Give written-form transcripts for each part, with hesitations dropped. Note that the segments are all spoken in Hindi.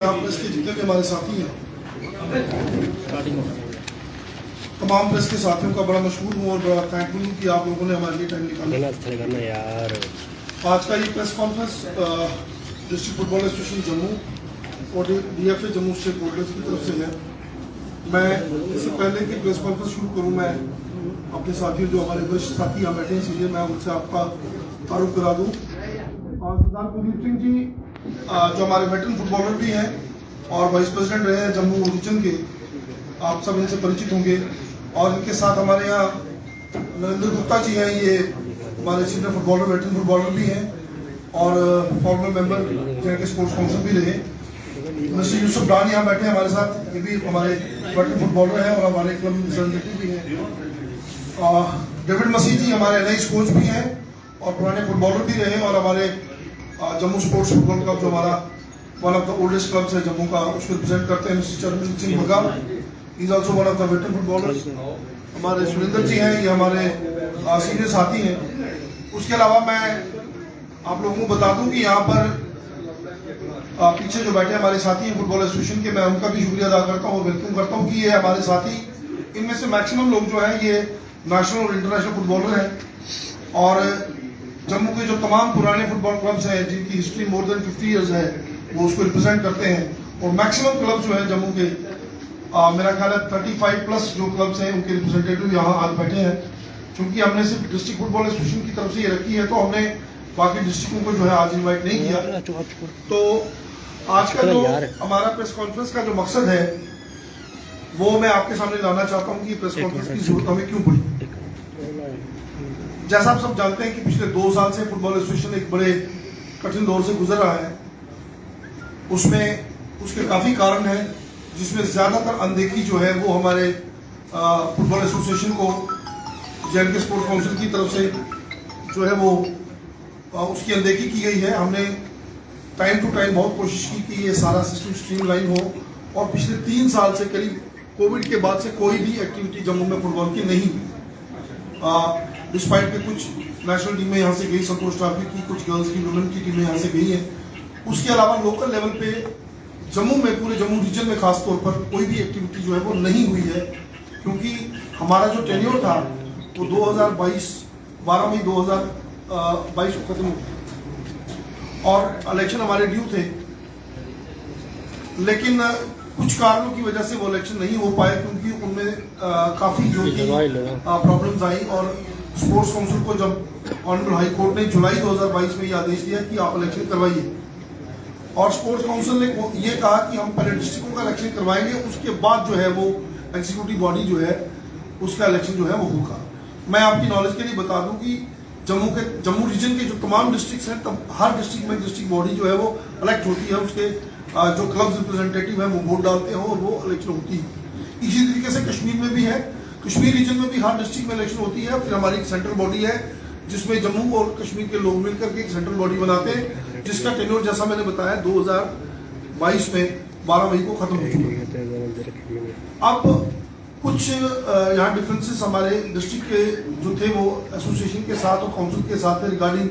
आप प्रेस के जितने भी हमारे साथी हैं, तमाम प्रेस के साथियों का बड़ा मशहूर हूँ और बड़ा थैंकफुल हूँ कि आप लोगों ने हमारे लिए टाइम निकाला यार। आज का ये press conference district football association Jammu और DFA जम्मू स्टेट बोर्डर्स की तरफ से है। मैं इससे पहले कि प्रेस कॉन्फ्रेंस शुरू करूँ, मैं अपने साथियों जो हमारे वरिष्ठ साथी यहाँ बैठे हैं सीनियर, मैं उनसे आपका तारुफ करा दूँ। सरदार कुलदीप सिंह जी जो हमारे वेटरन फुटबॉलर भी हैं और वाइस प्रेसिडेंट रहे हैं जम्मू रीजन के, आप सब इनसे परिचित होंगे। और इनके साथ हमारे यहाँ नरेंद्र गुप्ता जी हैं, ये हमारे सीनियर फुटबॉलर वेटरन फुटबॉलर भी हैं और फॉर्मर मेंबर के स्पोर्ट्स काउंसिल भी रहे। मिस्टर यूसुफ डान यहाँ बैठे हैं हमारे साथ, ये भी हमारे वेटरन फुटबॉलर हैं और हमारे क्लब रिप्रेजेंटेटिव भी हैं। डेविड मसीह जी हमारे NIS कोच भी हैं और पुराने फुटबॉलर भी रहे और हमारे जम्मू स्पोर्ट्स फुटबॉल क्लब जो हमारा one of the oldest clubs है जम्मू का, उसको रिप्रेजेंट करते हैं मिस्टर चरणजीत सिंह बगा, he is also one of the veteran footballers. हमारे सुरेंद्र जी हैं, ये हमारे सीनियर साथी हैं। उसके अलावा मैं आप लोगों को बता दूं कि यहाँ पर पीछे जो बैठे हमारे साथी हैं फुटबॉल एसोसिएशन के, मैं उनका भी शुक्रिया अदा करता हूँ, वेलकम करता हूँ कि ये हमारे साथी, इनमें से मैक्सिमम लोग जो है ये नेशनल और इंटरनेशनल फुटबॉलर हैं और जम्मू के जो तमाम पुराने फुटबॉल क्लब्स हैं जिनकी हिस्ट्री मोर देन 50 इयर्स है, वो उसको रिप्रेजेंट करते हैं। और मैक्सिमम क्लब जो है जम्मू के मेरा ख्याल है 35 प्लस जो क्लब्स हैं उनके रिप्रेजेंटेटिव यहाँ आज बैठे हैं। क्योंकि हमने सिर्फ डिस्ट्रिक्ट फुटबॉल एसोसिएशन की तरफ से ये रखी है, तो हमने बाकी डिस्ट्रिक्टों को जो है आज इन्वाइट नहीं किया। तो आज का जो हमारा प्रेस कॉन्फ्रेंस का जो मकसद है वो मैं आपके सामने लाना चाहता हूँ कि प्रेस कॉन्फ्रेंस की जरूरत हमें क्यों पड़ी। जैसा आप सब जानते हैं कि पिछले 2 साल से फुटबॉल एसोसिएशन एक बड़े कठिन दौर से गुजर रहा है। उसमें उसके काफी कारण हैं, जिसमें ज्यादातर अनदेखी जो है वो हमारे फुटबॉल एसोसिएशन को JNK स्पोर्ट्स काउंसिल की तरफ से जो है वो उसकी अनदेखी की गई है। हमने टाइम टू टाइम बहुत कोशिश की कि ये सारा सिस्टम स्ट्रीमलाइन हो और पिछले 3 साल से करीब कोविड के बाद से कोई भी एक्टिविटी जम्मू में फुटबॉल की नहीं हुई। डिस्पाइट के कुछ नेशनल टीमें यहाँ से गई, संतोष ट्रॉफी की कुछ गर्ल्स की वुमेन की टीमें यहाँ से गई हैं। उसके अलावा लोकल लेवल पे जम्मू में, पूरे जम्मू रीजन में खास तौर पर कोई भी एक्टिविटी जो है वो नहीं हुई है, क्योंकि हमारा जो टेन्योर था वो 2022 12 मई 2022 को खत्म हो गया और इलेक्शन हमारे ड्यू थे, लेकिन कुछ कारणों की वजह से वो इलेक्शन नहीं हो पाए, क्योंकि उनमें काफी जो प्रॉब्लम्स आई। और स्पोर्ट्स काउंसिल को जब ऑनरेबल हाई कोर्ट ने जुलाई 2022 में ये आदेश दिया कि आप इलेक्शन करवाइए, और स्पोर्ट्स काउंसिल ने ये कहा कि हम पहले डिस्ट्रिक्टों का इलेक्शन करवाएंगे, उसके बाद जो है वो एग्जीक्यूटिव बॉडी जो है उसका इलेक्शन जो है वो होगा। मैं आपकी नॉलेज के लिए बता दूं कि जम्मू रीजन के जो तमाम डिस्ट्रिक्ट हैं, तब हर डिस्ट्रिक्ट में डिस्ट्रिक्ट बॉडी जो है वो इलेक्ट होती है, उसके जो क्लब रिप्रेजेंटेटिव है वो वोट डालते हैं और वो इलेक्शन होती है। इसी तरीके से कश्मीर में भी है, कश्मीर रीजन में भी हर डिस्ट्रिक्ट में इलेक्शन होती है। फिर हमारी एक सेंट्रल बॉडी है जिसमें जम्मू और कश्मीर के लोग मिलकर के एक सेंट्रल बॉडी बनाते हैं, जिसका टेन्योर जैसा मैंने बताया 2022 में 12 मई को खत्म हो चुका है। अब कुछ यहाँ डिफरेंसेस हमारे डिस्ट्रिक्ट के जो थे वो एसोसिएशन के साथ और काउंसिल के साथ रिगार्डिंग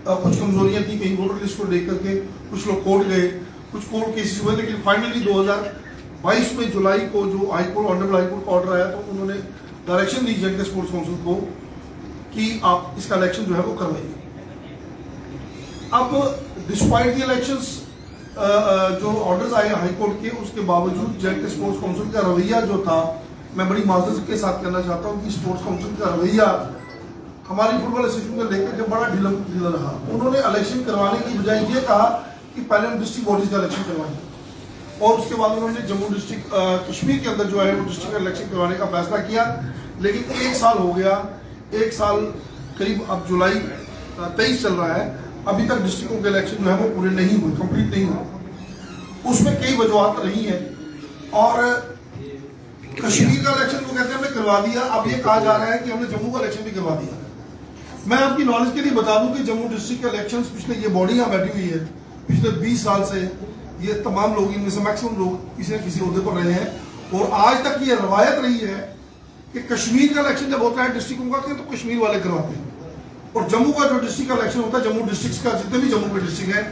कुछ कमजोरियां थी, कहीं वोटर लिस्ट को लेकर के कुछ लोग कोर्ट गए, कुछ कोर्ट केसेस हुए, लेकिन फाइनली 2022 में जुलाई को जो हाईकोर्ट ऑनरेबल हाईकोर्ट का ऑर्डर आया तो उन्होंने डायरेक्शन दी JNK स्पोर्ट्स काउंसिल को कि आप इसका इलेक्शन जो है वो करवाइए। अब डिस्पाइट द इलेक्शंस जो ऑर्डर्स आए हाईकोर्ट के, उसके बावजूद JNK स्पोर्ट्स काउंसिल का रवैया जो था, मैं बड़ी माजरत के साथ कहना चाहता हूँ कि स्पोर्ट्स काउंसिल का रवैया हमारी फुटबॉल एसोसिएशन को लेकर के बड़ा ढीला रहा। उन्होंने इलेक्शन करवाने की बजाय ये कहा कि पहले हम डिस्ट्रिक्ट बॉडीज का इलेक्शन करवाएंगे, और उसके बाद उन्होंने जम्मू डिस्ट्रिक्ट कश्मीर के अंदर जो है वो डिस्ट्रिक्ट इलेक्शन करवाने का फैसला किया। लेकिन 1 साल हो गया, 1 साल करीब, अब जुलाई 23 चल रहा है, अभी तक डिस्ट्रिक्टों के इलेक्शन जो है वो पूरे नहीं हुए, कंप्लीट नहीं हुए। उसमें कई वजूहत रही हैं और कश्मीर का इलेक्शन वो कहते हैं हमने करवा दिया, अब ये कहा जा रहा है कि हमने जम्मू का इलेक्शन भी करवा दिया। मैं आपकी नॉलेज के लिए बता दूं कि जम्मू डिस्ट्रिक्ट के इलेक्शन पिछले, ये बॉडी यहाँ बैठी हुई है, पिछले 20 साल से ये तमाम लोग, इनमें से मैक्सिमम लोग किसी न किसी ओहदे पर रहे हैं, और आज तक ये रवायत रही है कि कश्मीर का इलेक्शन जब होता है डिस्ट्रिक्टों का तो कश्मीर वाले करवाते हैं, और जम्मू का जो डिस्ट्रिक्ट का इलेक्शन होता है, जम्मू डिस्ट्रिक्ट का जितने भी जम्मू के डिस्ट्रिक्ट हैं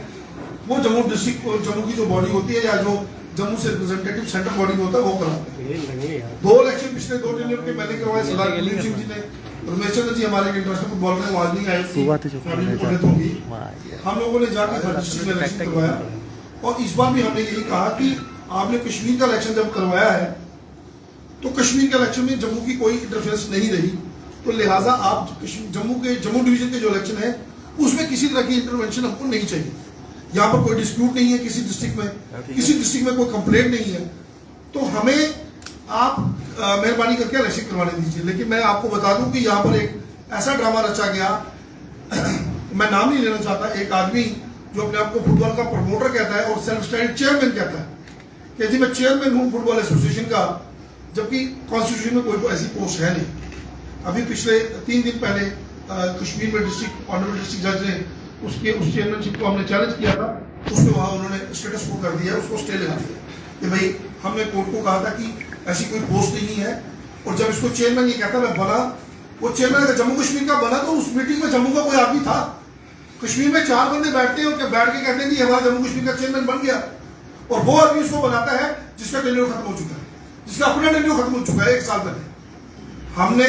वो जम्मू डिस्ट्रिक्ट जम्मू की जो बॉडी होती है या जो जम्मू से रिप्रेजेंटेटिव सेंट्रल बॉडी में होता है वो कराते हैं। 2 इलेक्शन पिछले 2 टेन्योर के मैंने करवाए, सरदार कुलदीप सिंह जी ने, रमेश चंद्र जी हमारे इंटरनेशनल फुटबॉलर हैं, वो आज नहीं आए, हम लोगों ने जाकर हर डिस्ट्रिक्ट में इलेक्शन करवाया। और इस बार भी हमने यही कहा कि आपने कश्मीर का इलेक्शन जब करवाया है तो कश्मीर के इलेक्शन में जम्मू की कोई इंटरफेरेंस नहीं रही, तो लिहाजा आप जम्मू डिवीजन के जो इलेक्शन है उसमें किसी तरह की इंटरवेंशन हमको नहीं चाहिए। यहाँ पर कोई डिस्प्यूट नहीं है किसी डिस्ट्रिक्ट में कोई कंप्लेंट नहीं है, तो हमें आप मेहरबानी करके इलेक्शन करवाने दीजिए। लेकिन मैं आपको बता दूं कि यहाँ पर एक ऐसा ड्रामा रचा गया मैं नाम नहीं लेना चाहता, एक आदमी जो अपने आप को फुटबॉल का प्रमोटर कहता है और सेल्फ स्टाइल्ड चेयरमैन कहता है कि जी मैं चेयरमैन हूँ फुटबॉल एसोसिएशन का, जबकि कॉन्स्टिट्यूशन में कोई ऐसी पोस्ट है नहीं। अभी पिछले 3 दिन पहले कश्मीर में ऑनरेबल डिस्ट्रिक्ट जज ने उस चेयरमैनशिप को हमने चैलेंज किया था, उसमें वहाँ उन्होंने स्टेटस को कर दिया, उसको स्टे लगा दिया कि भाई हमने कोर्ट को कहा था कि ऐसी कोई पोस्ट नहीं है। और जब इसको चेयरमैन ये कहता मैं बना, वो चेयरमैन अगर जम्मू कश्मीर का बना तो उस मीटिंग में जम्मू का कोई आदमी था? कश्मीर में 4 बंदे बैठते हैं और बैठ के कहते हैं कि हमारा जम्मू कश्मीर का चेयरमैन बन गया, और वो आदमी उसको बनाता है जिसका टेन्योर खत्म हो चुका है, जिसका अपना टेन्योर खत्म हो चुका है 1 साल पहले। हमने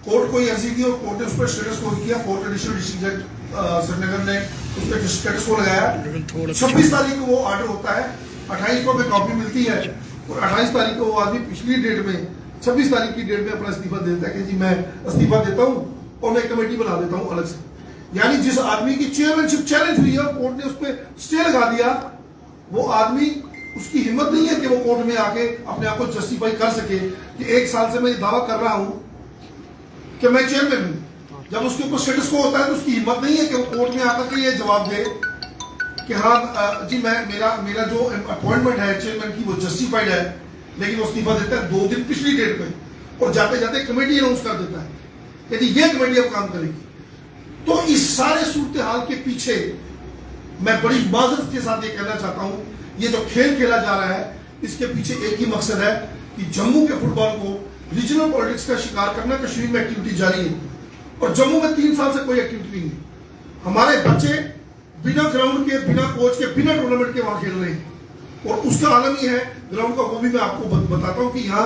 कोर्ट को अर्जी दी और कोर्ट ने उस पर स्टेटस को किया। 4th एडिशनल डिस्ट्रिक्ट जज श्रीनगर ने उस पर स्टेटस को लगाया। 26 तारीख को वो ऑर्डर होता है, 28 को हमें कॉपी मिलती है और 28 तारीख को वो आदमी पिछली डेट में 26 तारीख की डेट में अपना इस्तीफा देता है कि जी मैं इस्तीफा देता हूँ और मैं कमेटी बना देता हूँ अलग से। यानी जिस आदमी की चेयरमैनशिप चैलेंज हुई है और कोर्ट ने उस पर स्टे लगा दिया, वो आदमी उसकी हिम्मत नहीं है कि वो कोर्ट में आके अपने आप को जस्टिफाई कर सके कि 1 साल से मैं ये दावा कर रहा हूं कि मैं चेयरमैन हूं। जब उसके ऊपर स्टेटस को होता है तो उसकी हिम्मत नहीं है कि वो कोर्ट में आकर के ये जवाब दे कि हाँ जी मैं मेरा जो अपॉइंटमेंट है चेयरमैन की वो जस्टिफाइड है, लेकिन वो इस्तीफा देता है 2 दिन पिछली डेट में और जाते जाते कमेटी अनाउंस कर देता है कि ये कमेटी अब काम करेगी। तो इस सारे सूरत हाल के पीछे मैं बड़ी माजरत के साथ ये कहना चाहता हूं, ये जो खेल खेला जा रहा है इसके पीछे एक ही मकसद है कि जम्मू के फुटबॉल को रीजनल पॉलिटिक्स का शिकार करना। कश्मीर में एक्टिविटी जारी है और जम्मू में 3 साल से कोई एक्टिविटी नहीं है। हमारे बच्चे बिना ग्राउंड के, बिना कोच के, बिना टूर्नामेंट के वहां खेल रहे हैं और उसका आलम ही है ग्राउंड का। वो भी मैं आपको बताता हूं कि यहाँ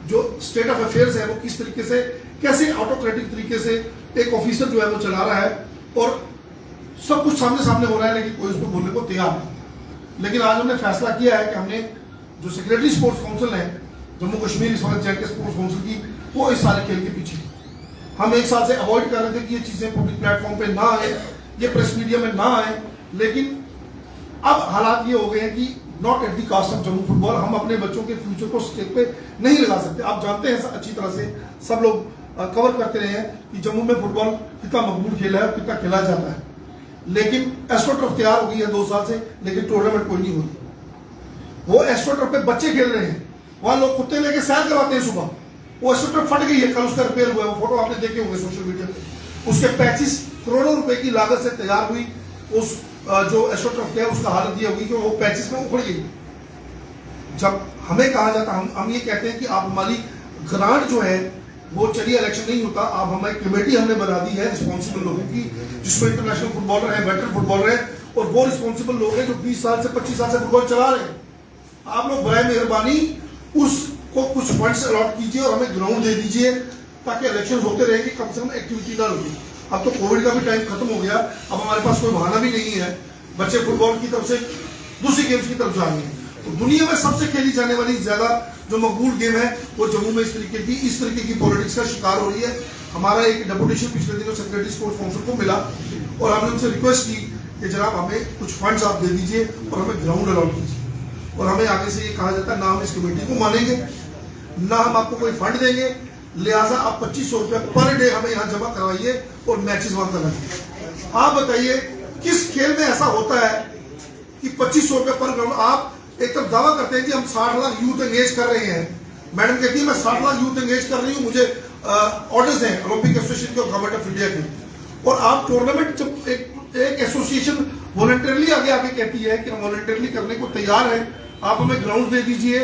जो स्टेट ऑफ अफेयर्स है वो किस तरीके से, कैसे ऑटोक्रेटिक तरीके से एक ऑफिसर जो है वो चला रहा है और सब कुछ सामने हो रहा है, लेकिन कोई उसको बोलने को तैयार नहीं। लेकिन आज हमने फैसला किया है कि हमने जो सेक्रेटरी स्पोर्ट्स काउंसिल है जम्मू कश्मीर इस वक्त जेएंडके स्पोर्ट्स काउंसिल की, वो इस सारे खेल के पीछे हम 1 साल से अवॉइड कर रहे थे कि ये चीजें पब्लिक प्लेटफॉर्म पे ना आए, ये प्रेस मीडिया में ना आए। लेकिन अब हालात ये हो गए हैं कि not at the cost of Jammu football, हम अपने बच्चों के फ्यूचर को स्टेज पे नहीं लगा सकते। आप जानते हैं अच्छी तरह से, सब लोग कवर करते रहे हैं कि जम्मू में फुटबॉल कितना मकबूल खेल है, कितना खेला जाता है। लेकिन एस्ट्रोटर्फ तैयार हो गई है 2 साल से, लेकिन टूर्नामेंट कोई नहीं हो रही। वो एस्ट्रोटर्फ पे बच्चे खेल रहे हैं, वहां लोग कुत्ते लेके सैर करवाते हैं सुबह, वो एस्ट्रोटर्फ फट गई है, कल उसका रिपेयर हुआ है, वो फोटो आपने देखे होंगे सोशल मीडिया पे। उसके 35 करोड़ रुपए की लागत से तैयार हुई उस जो एस्ट्रोटर्फ है उसका हालत ये होगी कि वो 35 में उखड़ गई। जब हमें कहा जाता हम ये कहते हैं कि आप हमारी ग्रांट जो है वो चलिए इलेक्शन नहीं होता, आप हमारी कमेटी हमने बना दी है रिस्पॉन्सिबल लोगों की, जिसमें इंटरनेशनल फुटबॉलर है, वेटरन फुटबॉलर है और वो रिस्पॉन्सिबल लोग हैं जो 20 साल से 25 साल से फुटबॉल चला रहे हैं। आप लोग बराए मेहरबानी उसको कुछ फंड्स अलॉट कीजिए और हमें ग्राउंड दे दीजिए ताकि इलेक्शन होते रहे कि कम से कम एक्टिविटी ना रुके। अब तो कोविड का भी टाइम खत्म हो गया, अब हमारे पास कोई बहाना भी नहीं है, बच्चे फुटबॉल की तरफ से दूसरी गेम्स की तरफ जा रहे हैं। तो दुनिया में सबसे खेली जाने वाली ज्यादा जो मकबूल गेम है वो जम्मू में इस तरीके की पॉलिटिक्स का शिकार हो रही है। हमारा एक डेपुटेशन पिछले दिनों सेक्रेटरी स्पोर्ट्स काउंसिल को मिला और हमने उनसे रिक्वेस्ट की कि जनाब हमें कुछ फंड्स आप दे दीजिए और हमें ग्राउंड अलॉट कीजिए। और हमें आगे से ये कहा जाता है ना हम इस कमेटी को मानेंगे, ना हम आपको कोई फंड देंगे, लिहाजा आप 2500 रुपये पर डे हमें यहाँ जमा करवाइए और मैचेस वहां कराइए। आप बताइए किस खेल में ऐसा होता है कि 2500 रुपये पर ग्राउंड? आप एक तरफ दावा करते हैं कि हम 60 लाख यूथ एंगेज कर रहे हैं, मैडम कहती है मैं 60 लाख यूथ एंगेज कर रही हूँ, मुझे ऑर्डर्स हैं ओलंपिक एसोसिएशन के और गवर्नमेंट ऑफ इंडिया के, और आप टूर्नामेंट जब एक एसोसिएशन वॉलंटरली आगे कहती है कि हम वॉलंटरली करने को तैयार हैं, आप हमें ग्राउंड दे दीजिए,